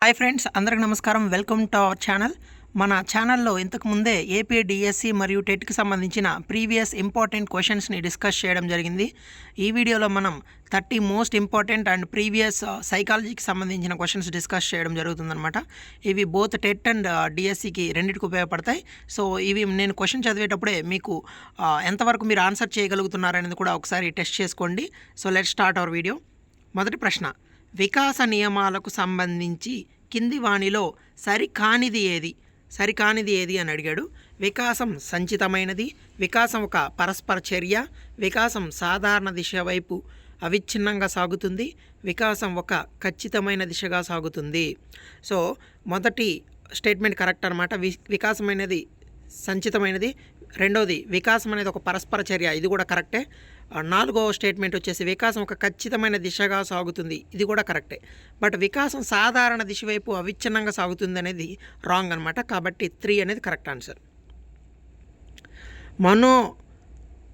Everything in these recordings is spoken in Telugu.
హాయ్ ఫ్రెండ్స్, అందరికి నమస్కారం. Welcome to our channel. మన ఛానల్లో ఇంతకు ముందే ఏపీ డిఎస్సి మరియు టెట్కి సంబంధించిన ప్రీవియస్ ఇంపార్టెంట్ క్వశ్చన్స్ని డిస్కస్ చేయడం జరిగింది. ఈ వీడియోలో మనం 30 మోస్ట్ ఇంపార్టెంట్ అండ్ ప్రీవియస్ సైకాలజీకి సంబంధించిన క్వశ్చన్స్ డిస్కస్ చేయడం జరుగుతుందన్నమాట. ఇవి బోత్ టెట్ అండ్ డిఎస్సికి రెండింటికి ఉపయోగపడతాయి. సో ఇవి నేను క్వశ్చన్ చదివేటప్పుడే మీకు ఎంతవరకు మీరు ఆన్సర్ చేయగలుగుతున్నారనేది కూడా ఒకసారి టెస్ట్ చేసుకోండి. So let's start our video. మొదటి ప్రశ్న, వికాస నియమాలకు సంబంధించి కింది వాణిలో సరికానిది ఏది అని అడిగాడు. వికాసం సంచితమైనది, వికాసం ఒక పరస్పర చర్య, వికాసం సాధారణ దిశ వైపు అవిచ్ఛిన్నంగా సాగుతుంది, వికాసం ఒక ఖచ్చితమైన దిశగా సాగుతుంది. సో మొదటి స్టేట్మెంట్ కరెక్ట్ అనమాట. వికాసం అనేది సంచితమైనది. రెండోది వికాసం అనేది ఒక పరస్పర చర్య, ఇది కూడా కరెక్టే. నాలుగవ స్టేట్మెంట్ వచ్చేసి వికాసం ఒక ఖచ్చితమైన దిశగా సాగుతుంది, ఇది కూడా కరెక్టే. బట్ వికాసం సాధారణ దిశ వైపు అవిచ్ఛిన్నంగా సాగుతుంది అనేది రాంగ్ అనమాట. కాబట్టి 3 అనేది కరెక్ట్ ఆన్సర్. మనో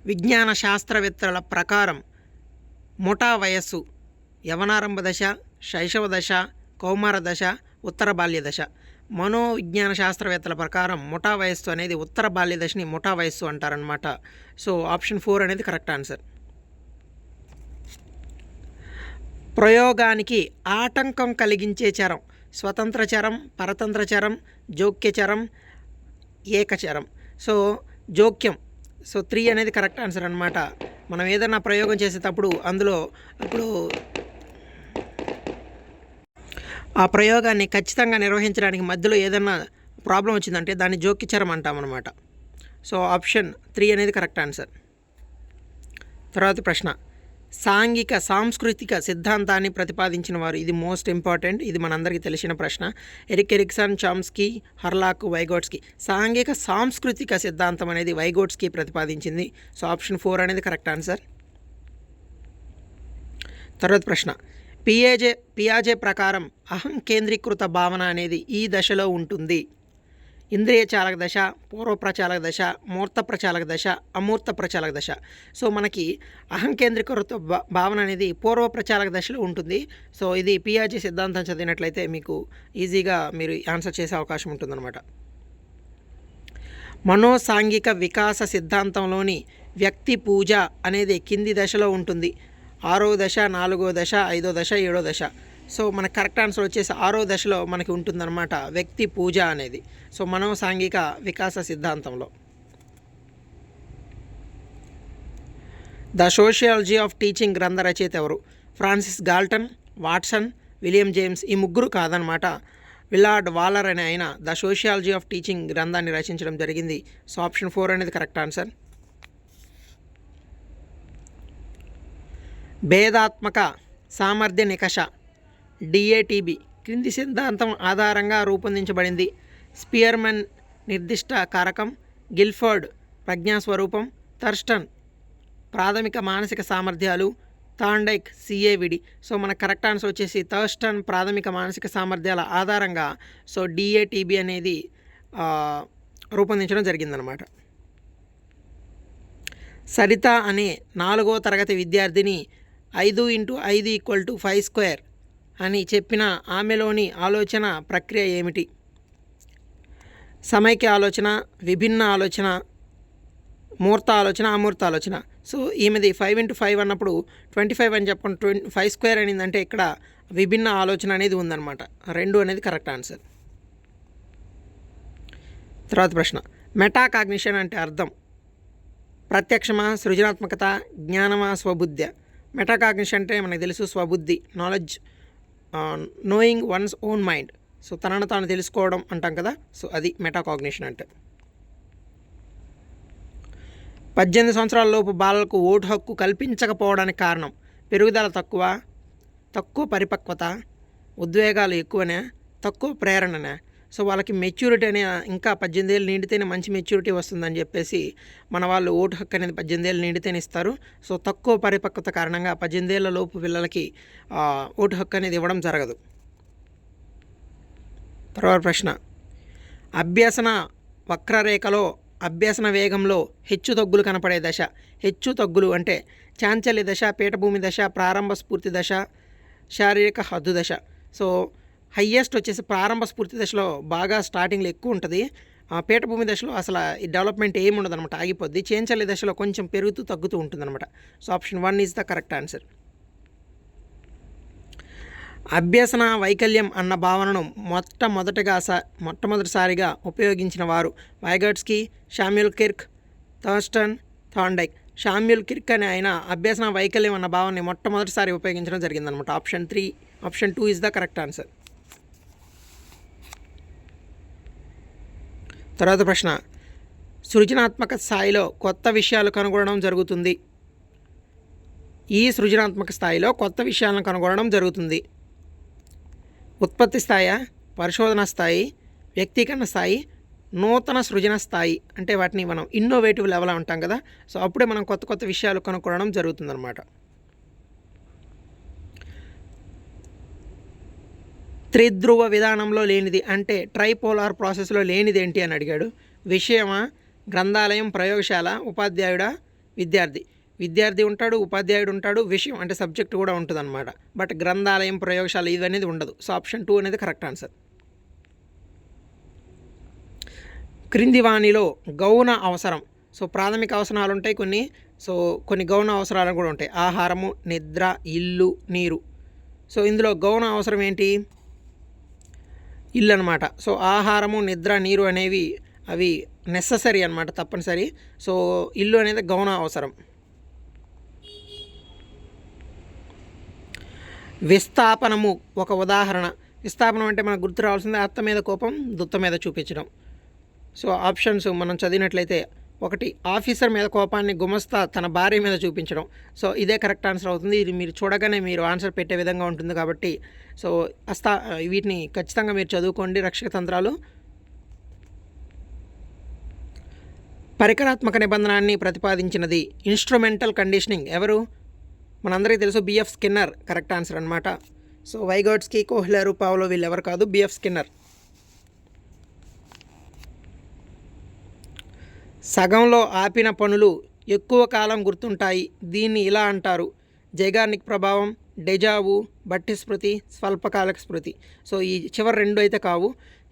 విజ్ఞాన శాస్త్రవేత్తల ప్రకారం ముఠా వయస్సు యవనారంభ దశ, శైశవ దశ, కౌమార దశ, ఉత్తర బాల్య దశ. మనోవిజ్ఞాన శాస్త్రవేత్తల ప్రకారం ముఠా వయస్సు అనేది ఉత్తర బాల్య దశని ముఠా వయస్సు అంటారనమాట. సో ఆప్షన్ 4 అనేది కరెక్ట్ ఆన్సర్. ప్రయోగానికి ఆటంకం కలిగించే చరం స్వతంత్ర చరం, పరతంత్ర చరం, జోక్య చరం, ఏకచరం. సో జోక్యం. సో 3 అనేది కరెక్ట్ ఆన్సర్ అనమాట. మనం ఏదైనా ప్రయోగం చేసేటప్పుడు అందులో ఇప్పుడు ఆ ప్రయోగాన్ని ఖచ్చితంగా నిర్వహించడానికి మధ్యలో ఏదైనా ప్రాబ్లం వచ్చిందంటే దాన్ని జోక్యచరం అంటామన్నమాట. సో ఆప్షన్ 3 అనేది కరెక్ట్ ఆన్సర్. తర్వాత ప్రశ్న, సాంఘిక సాంస్కృతిక సిద్ధాంతాన్ని ప్రతిపాదించిన వారు. ఇది మోస్ట్ ఇంపార్టెంట్, ఇది మనందరికీ తెలిసిన ప్రశ్న. Erikson, Chomsky, Hurlock, Vygotsky. సాంఘిక సాంస్కృతిక సిద్ధాంతం అనేది వైగోట్స్కీ ప్రతిపాదించింది. సో ఆప్షన్ 4 అనేది కరెక్ట్ ఆన్సర్. తర్వాత ప్రశ్న, పియాజే ప్రకారం అహం కేంద్రీకృత భావన అనేది ఈ దశలో ఉంటుంది. ఇంద్రియ చాలక దశ, పూర్వ ప్రచాలక దశ, మూర్త ప్రచాలక దశ, అమూర్త ప్రచాలక దశ. సో మనకి అహం కేంద్రీకృత భావన అనేది పూర్వ ప్రచాలక దశలో ఉంటుంది. సో ఇది పియాజే సిద్ధాంతం చదివినట్లయితే మీకు ఈజీగా మీరు ఆన్సర్ చేసే అవకాశం ఉంటుందన్నమాట. మనోసాంఘిక వికాస సిద్ధాంతంలోని వ్యక్తి పూజ అనేది కింది దశలో ఉంటుంది. 6వ దశ, 4వ దశ, 5వ దశ, 7వ దశ. సో మన కరెక్ట్ ఆన్సర్ వచ్చేసి 6వ దశలో మనకి ఉంటుందన్నమాట వ్యక్తి పూజ అనేది. సో మనోసాంఘిక వికాస సిద్ధాంతంలో. ద సోషియాలజీ ఆఫ్ టీచింగ్ గ్రంథ రచయిత ఎవరు? Francis Galton, Watson, William James. ఈ ముగ్గురు కాదనమాట. విలార్డ్ వాలర్ అనే ఆయన ద సోషియాలజీ ఆఫ్ టీచింగ్ గ్రంథాన్ని రచించడం జరిగింది. సో ఆప్షన్ 4 అనేది కరెక్ట్ ఆన్సర్. భేదాత్మక సామర్థ్య నికష డిఏటిబి క్రింది సిద్ధాంతం ఆధారంగా రూపొందించబడింది. స్పియర్మన్ నిర్దిష్ట కారకం, గిల్ఫర్డ్ ప్రజ్ఞాస్వరూపం, థర్స్టన్ ప్రాథమిక మానసిక సామర్థ్యాలు, థాండైక్ సిఏవిడి. సో మన కరెక్ట్ ఆన్సర్ వచ్చేసి థర్స్టన్ ప్రాథమిక మానసిక సామర్థ్యాల ఆధారంగా సో డిఏటిబి అనేది రూపొందించడం జరిగిందనమాట. సరిత అనే 4వ తరగతి విద్యార్థిని 5x5 = 5² అని చెప్పిన ఆమెలోని ఆలోచన ప్రక్రియ ఏమిటి? సమైక్య ఆలోచన, విభిన్న ఆలోచన, మూర్త ఆలోచన, అమూర్త ఆలోచన. సో ఈమెది 5x5 అన్నప్పుడు 25 అని చెప్పండి, 5² అనిందంటే ఇక్కడ విభిన్న ఆలోచన అనేది ఉందన్నమాట. 2 అనేది కరెక్ట్ ఆన్సర్. తర్వాత ప్రశ్న, మెటాకాగ్నిషన్ అంటే అర్థం? ప్రత్యక్షమా, సృజనాత్మకత, జ్ఞానమా, స్వబుద్ధి. మెటాకాగ్నిషన్ అంటే మనకు తెలుసు స్వబుద్ధి, knowledge, knowing one's own mind. So తనను తాను తెలుసుకోవడం అంటాం కదా. సో అది మెటాకాగ్నిషన్ అంటే. 18 సంవత్సరాల లోపు బాలలకు ఓటు హక్కు కల్పించకపోవడానికి కారణం? పెరుగుదల తక్కువ పరిపక్వత, ఉద్వేగాలు ఎక్కువనే, తక్కువ ప్రేరణనే. సో వాళ్ళకి మెచ్యూరిటీ అనే ఇంకా 18 ఏళ్ళు నిండితేనే మంచి మెచ్యూరిటీ వస్తుందని చెప్పేసి మన వాళ్ళు ఓటు హక్కు అనేది 18 ఏళ్ళు నిండితేనే ఇస్తారు. సో తక్కువ పరిపక్వత కారణంగా 18 ఏళ్ల లోపు పిల్లలకి ఓటు హక్కు అనేది ఇవ్వడం జరగదు. తర్వాత ప్రశ్న, అభ్యసన వక్రరేఖలో అభ్యసన వేగంలో హెచ్చు తగ్గులు కనపడే దశ. హెచ్చు తగ్గులు అంటే చాంచల్య దశ, పీఠభూమి దశ, ప్రారంభ స్ఫూర్తి దశ, శారీరక హద్దు దశ. సో హయ్యెస్ట్ వచ్చేసి ప్రారంభ స్ఫూర్తి దశలో బాగా స్టార్టింగ్లో ఎక్కువ ఉంటుంది. పీఠభూమి దశలో అసలు ఈ డెవలప్మెంట్ ఏమి ఉండదు అనమాట, ఆగిపోద్ది. చేంచల్లి దశలో కొంచెం పెరుగుతూ తగ్గుతూ ఉంటుందన్నమాట. So option 1 is the correct answer. అభ్యసన వైకల్యం అన్న భావనను మొట్టమొదటిసారిగా ఉపయోగించిన వారు Vygotsky, Samuel Kirk, Thurstone, Thorndike. Samuel Kirk అనే ఆయన అభ్యసన వైకల్యం అన్న భావనని మొట్టమొదటిసారి ఉపయోగించడం జరిగిందనమాట. Option 2 is the correct answer. తర్వాత ప్రశ్న, సృజనాత్మక స్థాయిలో కొత్త విషయాలు కనుగొనడం జరుగుతుంది. ఈ సృజనాత్మక స్థాయిలో కొత్త విషయాలను కనుగొనడం జరుగుతుంది. ఉత్పత్తి స్థాయి, పరిశోధన స్థాయి, వ్యక్తీకరణ స్థాయి, నూతన సృజన స్థాయి. అంటే వాటిని మనం ఇన్నోవేటివ్ లెవెల్ అంటాం కదా. సో అప్పుడే మనం కొత్త కొత్త విషయాలు కనుక్కోవడం జరుగుతుందన్నమాట. త్రిధ్రువ విధానంలో లేనిది అంటే ట్రైపోలార్ ప్రాసెస్లో లేనిది ఏంటి అని అడిగాడు. విషయమా, గ్రంథాలయం, ప్రయోగశాల, ఉపాధ్యాయుడా, విద్యార్థి. విద్యార్థి ఉంటాడు, ఉపాధ్యాయుడు ఉంటాడు, విషయం అంటే సబ్జెక్ట్ కూడా ఉంటుందన్నమాట. బట్ గ్రంథాలయం, ప్రయోగశాల ఇది అనేది ఉండదు. సో ఆప్షన్ 2 అనేది కరెక్ట్ ఆన్సర్. క్రింది వాణిలో గౌణ అవసరం. సో ప్రాథమిక అవసరాలు ఉంటాయి కొన్ని, కొన్ని గౌణ అవసరాలు కూడా ఉంటాయి. ఆహారము, నిద్ర, ఇల్లు, నీరు. సో ఇందులో గౌణ అవసరం ఏంటి? ఇల్లు అనమాట. సో ఆహారము, నిద్ర, నీరు అనేవి అవి నెససరీ అనమాట, తప్పనిసరి. సో ఇల్లు అనేది గౌణ అవసరం. విస్థాపనము ఒక ఉదాహరణ. విస్థాపనం అంటే మనకు గుర్తు రావాల్సింది అత్త మీద కోపం, దుత్త మీద చూపించడం. సో ఆప్షన్స్ మనం చదివినట్లయితే, 1 ఆఫీసర్ మీద కోపాన్ని గుమస్తా తన భార్య మీద చూపించడం. సో ఇదే కరెక్ట్ ఆన్సర్ అవుతుంది. ఇది మీరు చూడగానే మీరు ఆన్సర్ పెట్టే విధంగా ఉంటుంది కాబట్టి సో వీటిని ఖచ్చితంగా మీరు చదువుకోండి. రక్షక తంత్రాలు. పరికరాత్మక నిబంధనాన్ని ప్రతిపాదించినది ఇన్స్ట్రుమెంటల్ కండిషనింగ్ ఎవరు? మనందరికీ తెలుసు, బిఎఫ్ స్కిన్నర్ కరెక్ట్ ఆన్సర్ అనమాట. సో వైగోట్స్కీ, కోహ్లర్, పావ్లో వీళ్ళు ఎవరు కాదు, బిఎఫ్ స్కిన్నర్. సగంలో ఆపిన పనులు ఎక్కువ కాలం గుర్తుంటాయి, దీన్ని ఇలా అంటారు. జైగార్నిక్ ప్రభావం, డెజావు, బట్టి స్మృతి, స్వల్పకాలిక స్మృతి. సో ఈ చివరి 2 అయితే కావు.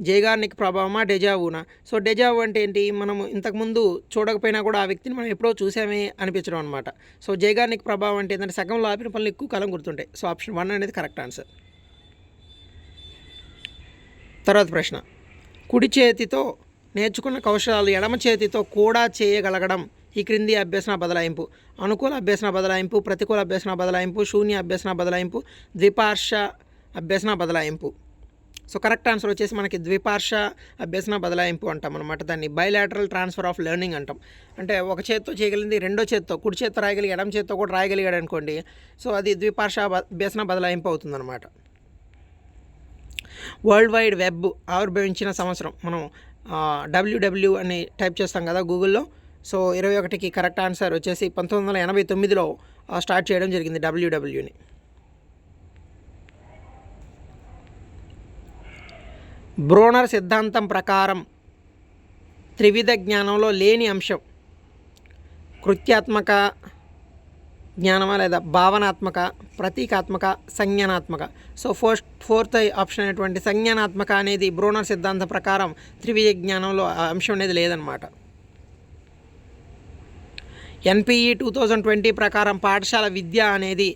జైగార్నిక్ ప్రభావమా, డెజావునా? సో డెజావు అంటే ఏంటి? మనము ఇంతకుముందు చూడకపోయినా కూడా ఆ వ్యక్తిని మనం ఎప్పుడో చూసామే అనిపించడం అనమాట. సో జైగార్నిక్ ప్రభావం అంటే ఏంటంటే సగంలో ఆపిన పనులు ఎక్కువ కాలం గుర్తుంటాయి. సో ఆప్షన్ 1 అనేది కరెక్ట్ ఆన్సర్. తర్వాత ప్రశ్న, కుడి చేతితో నేర్చుకున్న కౌశలాలు ఎడమ చేతితో కూడా చేయగలగడం ఈ క్రింది అభ్యసన బదలాయింపు. అనుకూల అభ్యసన బదలాయింపు, ప్రతికూల అభ్యసన బదలాయింపు, శూన్య అభ్యసన బదలాయింపు, ద్విపార్ష అభ్యసన బదలాయింపు. సో కరెక్ట్ ఆన్సర్ వచ్చేసి మనకి ద్విపార్ష అభ్యసన బదలాయింపు అంటాం అనమాట. దాన్ని బైలాటరల్ ట్రాన్స్ఫర్ ఆఫ్ లెర్నింగ్ అంటాం. అంటే ఒక చేత్తో చేయగలిగింది రెండో చేత్తో, కుడి చేత్తో రాయగలిగి ఎడమ చేత్తో కూడా రాయగలిగాడు అనుకోండి. సో అది ద్విపార్ష అభ్యసన బదలాయింపు అవుతుందన్నమాట. వరల్డ్ వైడ్ వెబ్ ఆవిర్భవించిన సంవత్సరం మనం WW అని టైప్ చేస్తాం కదా గూగుల్లో. సో 21కి కరెక్ట్ ఆన్సర్ వచ్చేసి 1989లో స్టార్ట్ చేయడం జరిగింది WWని. బ్రోనర్ సిద్ధాంతం ప్రకారం త్రివిధ జ్ఞానంలో లేని అంశం కృత్యాత్మక జ్ఞానమా లేదా భావనాత్మక, ప్రతీకాత్మక, సంజ్ఞానాత్మక. సో ఫోర్త్ ఆప్షన్ అయినటువంటి సంజ్ఞానాత్మక అనేది బ్రోనర్ సిద్ధాంతం ప్రకారం త్రివిధ జ్ఞానంలో అంశం అనేది లేదనమాట. NPE 2020 ప్రకారం పాఠశాల విద్య అనేది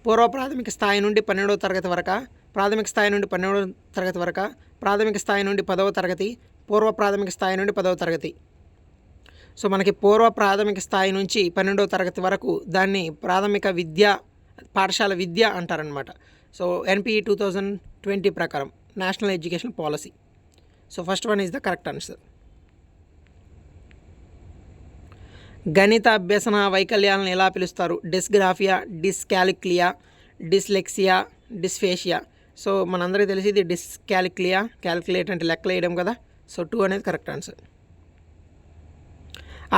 పూర్వ ప్రాథమిక స్థాయి నుండి 12వ తరగతి వరకు, ప్రాథమిక స్థాయి నుండి 12వ తరగతి వరకు, ప్రాథమిక స్థాయి నుండి 10వ తరగతి, పూర్వ ప్రాథమిక స్థాయి నుండి 10వ తరగతి. సో మనకి పూర్వ ప్రాథమిక స్థాయి నుంచి 12వ తరగతి వరకు దాన్ని ప్రాథమిక విద్య, పాఠశాల విద్య అంటారనమాట. సో NPE 2020 ప్రకారం national education policy. So first one is the correct answer. గణిత అభ్యసన వైకల్యాలను ఎలా పిలుస్తారు? Dysgraphia, dyscalculia, dyslexia, dysphasia. So మనందరికీ తెలిసి ఇది డిస్కాలిక్లియా, క్యాలిక్యులేట్ అంటే లెక్కలు వేయడం కదా. సో 2 అనేది కరెక్ట్ ఆన్సర్.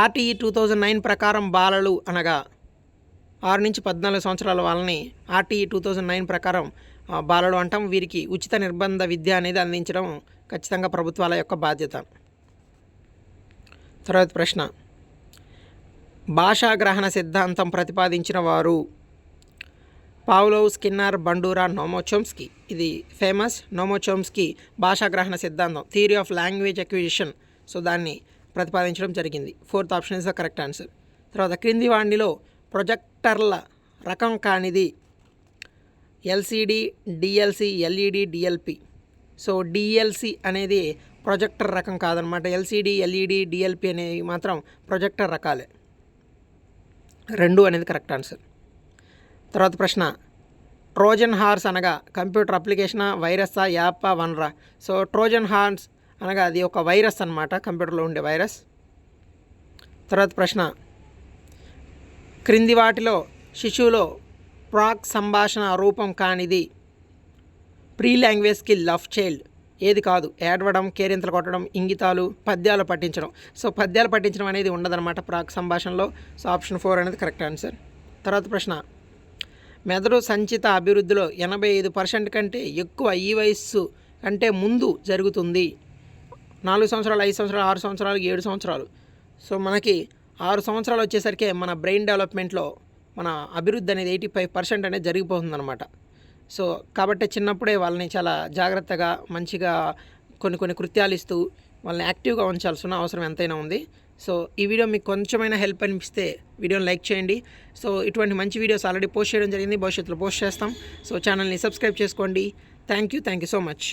RTE 2009 ప్రకారం బాలలు అనగా 6 నుంచి 14 సంవత్సరాల వాళ్ళని RTE 2009 ప్రకారం బాలలు అంటాం. వీరికి ఉచిత నిర్బంధ విద్య అనేది అందించడం ఖచ్చితంగా ప్రభుత్వాల యొక్క బాధ్యత. తర్వాత ప్రశ్న, భాషాగ్రహణ సిద్ధాంతం ప్రతిపాదించిన వారు పావ్లోవ్, స్కిన్నర్, బండూరా, నోమోచోమ్స్కీ. ఇది ఫేమస్. నోమోచోమ్స్కీ భాషాగ్రహణ సిద్ధాంతం, theory of language acquisition, so దాన్ని ప్రతిపాదించడం జరిగింది. 4th option is the correct answer. తర్వాత క్రింది వాటిలో ప్రొజెక్టర్ల రకం కానిది LCD, DLC, LED, DLP. So DLC అనేది ప్రొజెక్టర్ రకం కాదనమాట. ఎల్సిడి, ఎల్ఈడి, డిఎల్పి అనేవి మాత్రం ప్రొజెక్టర్ రకాలే. 2 అనేది కరెక్ట్ ఆన్సర్. తర్వాత ప్రశ్న, ట్రోజన్ హార్స్ అనగా కంప్యూటర్ అప్లికేషనా, వైరస్సా, యాపా, వనరా? సో ట్రోజన్ హార్స్ అనగా అది ఒక వైరస్ అనమాట, కంప్యూటర్లో ఉండే వైరస్. తర్వాత ప్రశ్న, క్రింది వాటిలో శిశువులో ప్రాక్ సంభాషణ రూపం కానిది pre language skill of child ఏది కాదు? ఏడవడం, కేరింతలు కొట్టడం, ఇంగితాలు, పద్యాలు పట్టించడం. సో పద్యాలు పట్టించడం అనేది ఉండదన్నమాట ప్రాక్ సంభాషణలో. సో ఆప్షన్ 4 అనేది కరెక్ట్ ఆన్సర్. తర్వాత ప్రశ్న, మెదడు సంచిత అభివృద్ధిలో 85% కంటే ఎక్కువ ఈ వయస్సు కంటే ముందు జరుగుతుంది. 4 సంవత్సరాలు, 5 సంవత్సరాలు, 6 సంవత్సరాలు, 7 సంవత్సరాలు. సో మనకి 6 సంవత్సరాలు వచ్చేసరికి మన బ్రెయిన్ డెవలప్మెంట్లో మన అభివృద్ధి అనేది 85% అనేది జరిగిపోతుందన్నమాట. సో కాబట్టి చిన్నప్పుడే వాళ్ళని చాలా జాగ్రత్తగా మంచిగా కొన్ని కృత్యాలు ఇస్తూ వాళ్ళని యాక్టివ్గా ఉంచాల్సిన అవసరం ఎంతైనా ఉంది. సో ఈ వీడియో మీకు కొంచెమైనా హెల్ప్ అనిపిస్తే వీడియోని లైక్ చేయండి. సో ఇటువంటి మంచి వీడియోస్ ఆల్రెడీ పోస్ట్ చేయడం జరిగింది, భవిష్యత్తులో పోస్ట్ చేస్తాం. సో ఛానల్ని సబ్స్క్రైబ్ చేసుకోండి. Thank you so much.